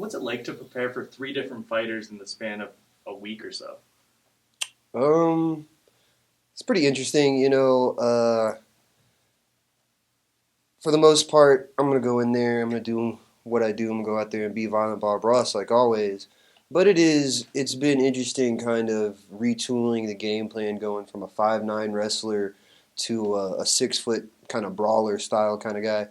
So what's it like to prepare for 3 different fighters in the span of a week or so? Um, it's pretty interesting, for the most part, I'm gonna go in there. I'm gonna do what I do. I'm gonna go out there and be violent Bob Ross like always. But it's been interesting, kind of retooling the game plan, going from a 5'9" wrestler to a 6 foot kind of brawler style kind of guy.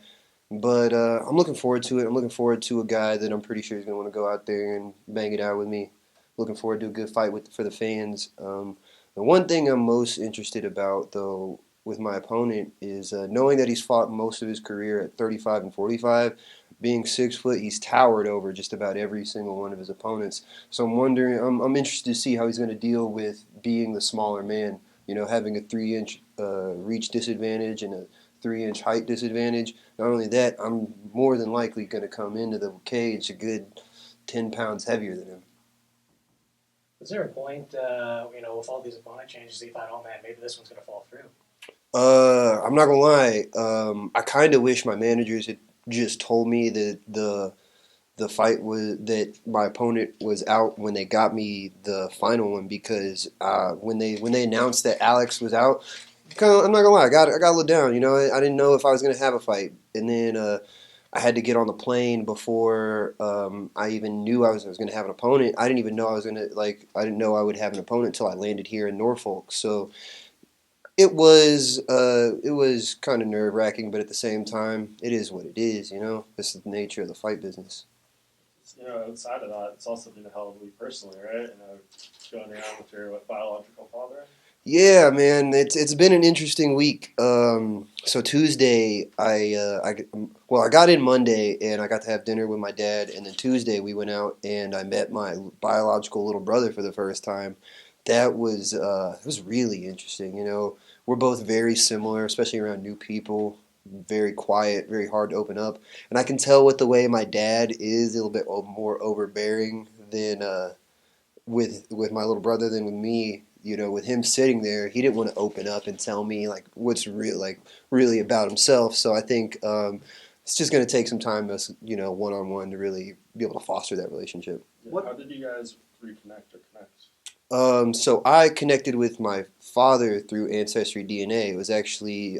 But I'm looking forward to it. I'm looking forward to a guy that I'm pretty sure is gonna want to go out there and bang it out with me. Looking forward to a good fight for the fans. The one thing I'm most interested about, though, with my opponent is knowing that he's fought most of his career at 35 and 45. Being 6 foot, he's towered over just about every single one of his opponents. So I'm interested to see how he's going to deal with being the smaller man. Having a 3 inch reach disadvantage and a 3 inch height disadvantage. Not only that, I'm more than likely going to come into the cage a good 10 pounds heavier than him. Is there a point, with all these opponent changes, that you thought, oh man, maybe this one's going to fall through? I'm not gonna lie. I kind of wish my managers had just told me that the fight was that my opponent was out when they got me the final one, because when they announced that Alex was out, I'm not gonna lie, I got let down. I didn't know if I was gonna have a fight, and then I had to get on the plane before I even knew I was gonna have an opponent. I didn't even know I was gonna I didn't know I would have an opponent until I landed here in Norfolk. So it was kind of nerve wracking, but at the same time, it is what it is. This is the nature of the fight business. Outside of that, it's also been a hell of a week personally, right? Going around with your biological father. Yeah, man, it's been an interesting week. So Tuesday, I got in Monday and I got to have dinner with my dad, and then Tuesday we went out and I met my biological little brother for the first time. That was really interesting. We're both very similar, especially around new people. Very quiet, very hard to open up, and I can tell with the way my dad is a little bit more overbearing than with my little brother than with me. With him sitting there, he didn't want to open up and tell me what's really about himself. So I think it's just going to take some time, us one on one, to really be able to foster that relationship. Yeah, how did you guys reconnect or connect? So I connected with my father through Ancestry DNA. It was actually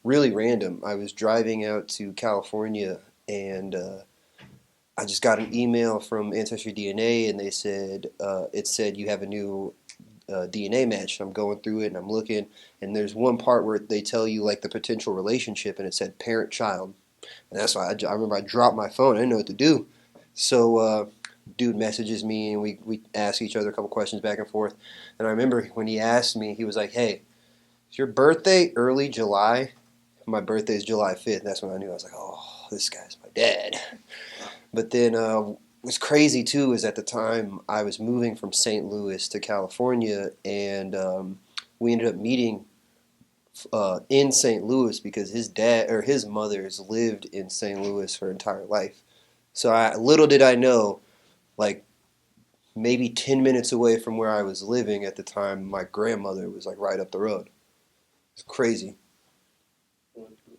really random. I was driving out to California, and I just got an email from Ancestry DNA, and it said you have a new DNA match. I'm going through it and I'm looking, and there's one part where they tell you the potential relationship, and it said parent-child, and that's why I remember I dropped my phone. I didn't know what to do, so. Dude messages me, and we ask each other a couple questions back and forth. And I remember when he asked me, he was like, "Hey, is your birthday early July?" My birthday is July 5th. That's when I knew. I was like, "Oh, this guy's my dad." But then what's crazy too is at the time I was moving from St. Louis to California, and we ended up meeting in St. Louis because his dad or his mother's lived in St. Louis her entire life. So little did I know, like maybe 10 minutes away from where I was living at the time, my grandmother was right up the road. It's crazy.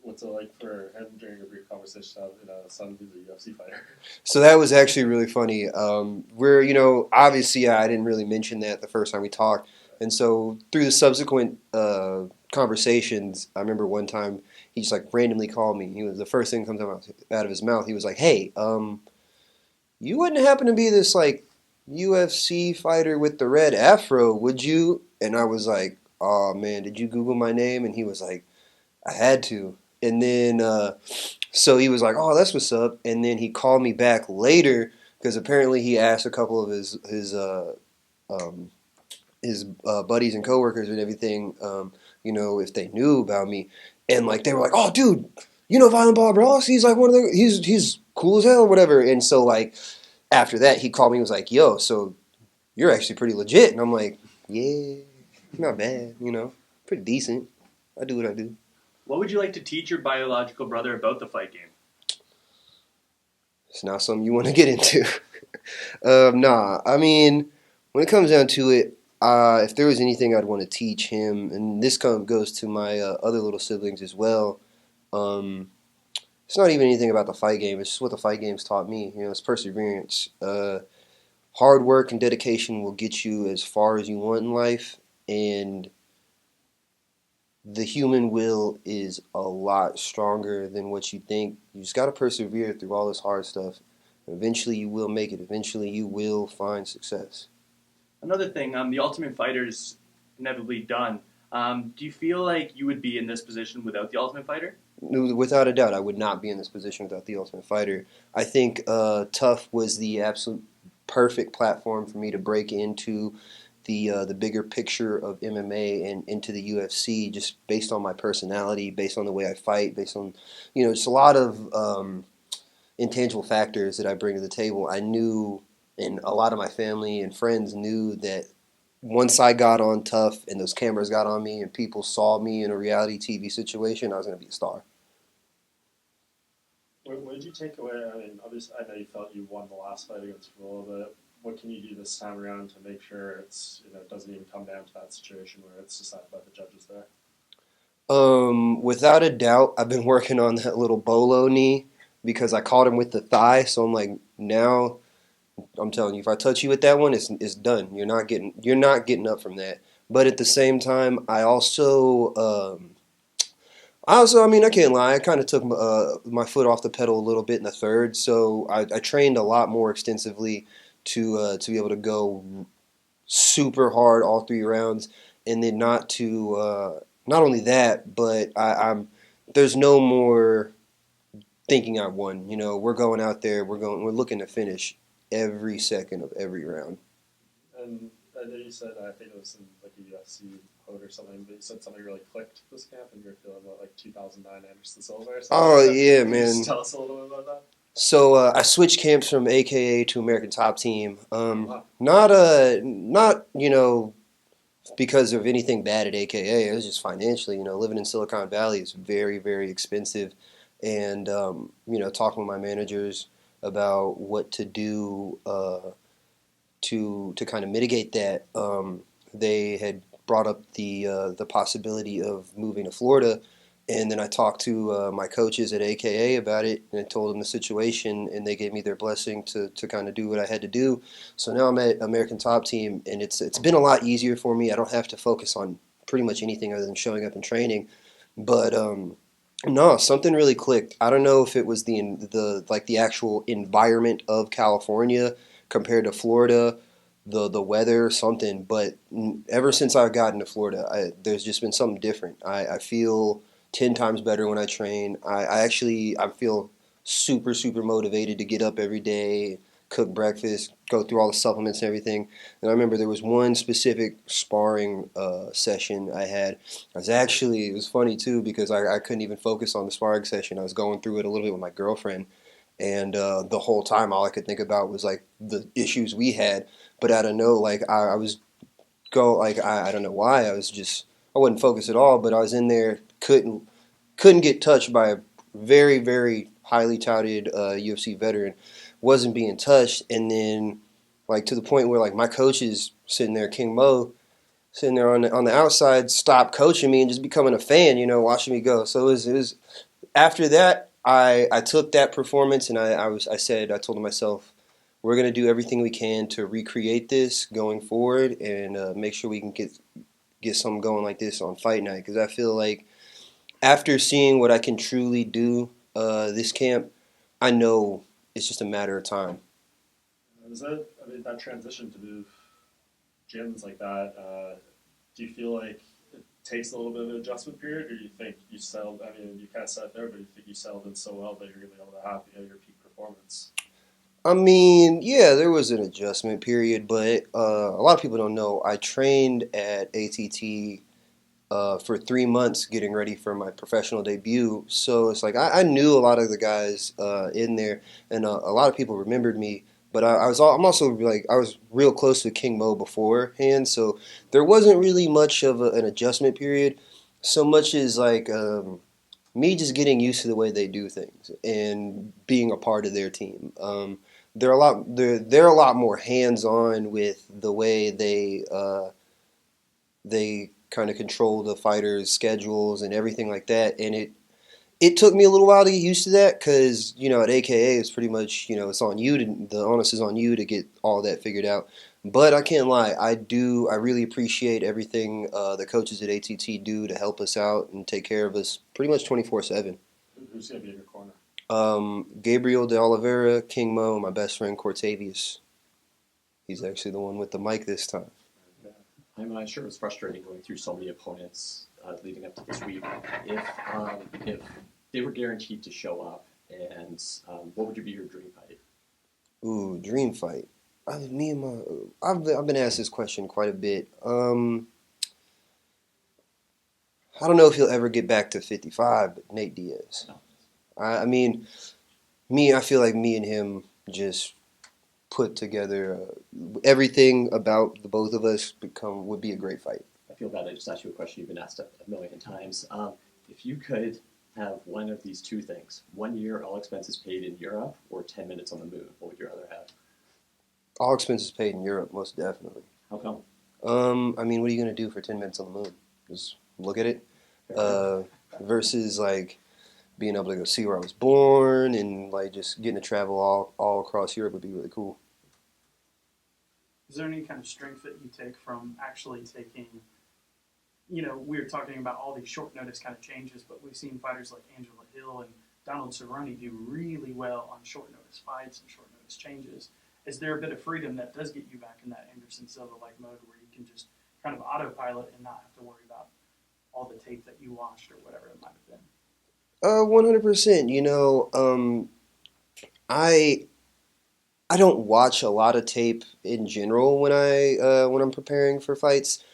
What's it like for him during a brief conversation having a son who's a UFC fighter? So that was actually really funny. Obviously I didn't really mention that the first time we talked. And so through the subsequent conversations, I remember one time he just randomly called me. He was the first thing that comes out of his mouth. He was like, "Hey, you wouldn't happen to be this UFC fighter with the red afro, would you?" And I was like, "Oh man, did you Google my name?" And he was like, "I had to." And then so he was like, "Oh, that's what's up." And then he called me back later because apparently he asked a couple of his buddies and coworkers and everything, if they knew about me, and they were like, "Oh, dude, Violent Bob Ross? He's one of the he's cool as hell or whatever." And so after that, he called me and was like, "Yo, so you're actually pretty legit." And I'm like, "Yeah, not bad, pretty decent. I do what I do." What would you like to teach your biological brother about the fight game? It's not something you want to get into. Nah, I mean, when it comes down to it, if there was anything I'd want to teach him, and this goes to my other little siblings as well, it's not even anything about the fight game. It's just what the fight game's taught me. It's perseverance. Hard work and dedication will get you as far as you want in life, and the human will is a lot stronger than what you think. You just got to persevere through all this hard stuff. Eventually, you will make it. Eventually, you will find success. Another thing, the Ultimate Fighter's inevitably done. Do you feel like you would be in this position without the Ultimate Fighter? Without a doubt, I would not be in this position without the Ultimate Fighter. I think Tough was the absolute perfect platform for me to break into the bigger picture of MMA and into the UFC, just based on my personality, based on the way I fight, based on just a lot of intangible factors that I bring to the table. I knew, and a lot of my family and friends knew, that once I got on Tough and those cameras got on me and people saw me in a reality TV situation, I was going to be a star. What did you take away? I mean, obviously, I know you felt you won the last fight against Rule, but what can you do this time around to make sure it doesn't even come down to that situation where it's decided by the judges there? Without a doubt, I've been working on that little bolo knee because I caught him with the thigh. So I'm like, now I'm telling you, if I touch you with that one, it's done. You're not getting up from that. But at the same time, I mean, I can't lie. I kind of took my foot off the pedal a little bit in the third, so I trained a lot more extensively to be able to go super hard all 3 rounds, and then not only that, but there's no more thinking I won. We're going out there. We're looking to finish every second of every round. And I know you said, I think it was in like a UFC quote or something, but you said something really clicked this camp, and you were feeling about like 2009 Anderson Silva or something. Oh yeah, Can you man. just tell us a little bit about that? So I switched camps from AKA to American Top Team. Wow. Not because of anything bad at AKA. It was just financially. Living in Silicon Valley is very, very expensive, and talking with my managers about what to do to kind of mitigate that. They had brought up the possibility of moving to Florida, and then I talked to my coaches at AKA about it, and I told them the situation, and they gave me their blessing to kind of do what I had to do. So now I'm at American Top Team, and it's been a lot easier for me. I don't have to focus on pretty much anything other than showing up and training. But no, something really clicked. I don't know if it was the actual environment of California compared to Florida, the weather, something. But ever since I've gotten to Florida, there's just been something different. I feel 10 times better when I train. I feel super, super motivated to get up every day, cook breakfast, go through all the supplements and everything. And I remember there was one specific sparring session I had. It was funny too because I couldn't even focus on the sparring session. I was going through it a little bit with my girlfriend. And the whole time, all I could think about was like the issues we had. But I don't know, like I don't know why I wasn't focused at all. But I was in there, couldn't get touched by a very, very highly touted UFC veteran. Wasn't being touched, and then like to the point where like my coach is sitting there, King Mo, sitting there on the outside, stopped coaching me and just becoming a fan, watching me go. So it was after that. I took that performance and I told myself, we're going to do everything we can to recreate this going forward and make sure we can get something going like this on fight night. Because I feel like after seeing what I can truly do this camp, I know it's just a matter of time. That transition to move gyms like that, do you feel like it takes a little bit of an adjustment period, or do you think you settled? I mean, you kind of sat there, but you think you settled in so well that you're going to be able to have your peak performance? I mean, yeah, there was an adjustment period, but a lot of people don't know. I trained at ATT for 3 months getting ready for my professional debut. So it's like I knew a lot of the guys in there, and a lot of people remembered me. But I'm also like I was real close to King Mo beforehand, so there wasn't really much of an adjustment period, so much as like me just getting used to the way they do things and being a part of their team. They're a lot more hands on with the way they kind of control the fighters' schedules and everything like that, and It took me a little while to get used to that because, at AKA, it's pretty much, it's on you the onus is on you to get all that figured out. But I can't lie, I really appreciate everything the coaches at ATT do to help us out and take care of us pretty much 24/7. Who's going to be in your corner? Gabriel de Oliveira, King Mo, my best friend Cortavius. He's actually the one with the mic this time. I'm sure it was frustrating going through so many opponents leading up to this week. If they were guaranteed to show up, and what would be your dream fight? Ooh, dream fight. I've been asked this question quite a bit. I don't know if he'll ever get back to 55, but Nate Diaz. I mean, I feel like me and him just put together everything about the both of us would be a great fight. I feel bad I just asked you a question you've been asked a million times. If you could have one of these two things, 1 year all expenses paid in Europe or 10 minutes on the moon, what would you rather have? All expenses paid in Europe, most definitely. How come? I mean, what are you going to do for 10 minutes on the moon? Just look at it? Versus, like, being able to go see where I was born and, like, just getting to travel all across Europe would be really cool. Is there any kind of strength that you take from actually taking, we were talking about all these short notice kind of changes, but we've seen fighters like Angela Hill and Donald Cerrone do really well on short notice fights and short notice changes. Is there a bit of freedom that does get you back in that Anderson Silva-like mode where you can just kind of autopilot and not have to worry about all the tape that you watched or whatever it might have been? 100%. I don't watch a lot of tape in general when I'm preparing for fights,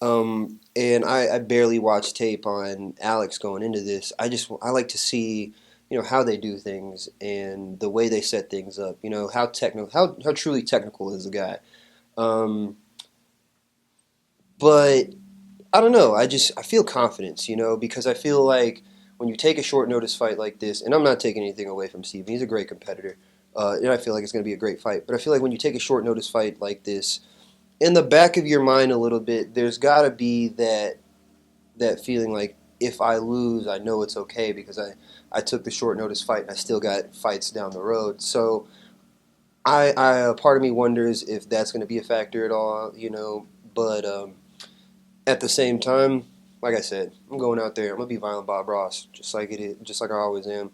and I barely watch tape on Alex going into this. I like to see how they do things and the way they set things up. How truly technical is the guy. But I don't know. I feel confidence, because I feel like when you take a short notice fight like this, and I'm not taking anything away from Steven, he's a great competitor, and I feel like it's going to be a great fight. But I feel like when you take a short notice fight like this, in the back of your mind a little bit, there's got to be that feeling like, if I lose, I know it's okay because I took the short notice fight and I still got fights down the road. So part of me wonders if that's going to be a factor at all, But at the same time, like I said, I'm going out there. I'm gonna be Violent Bob Ross, just like I always am.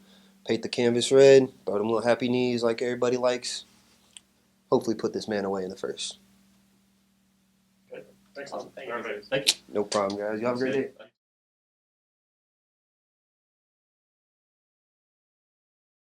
Paint the canvas red, throw them little happy knees like everybody likes. Hopefully, put this man away in the first. Good. Thanks, Awesome. Thank you. Thank you. No problem, guys. You have a great day.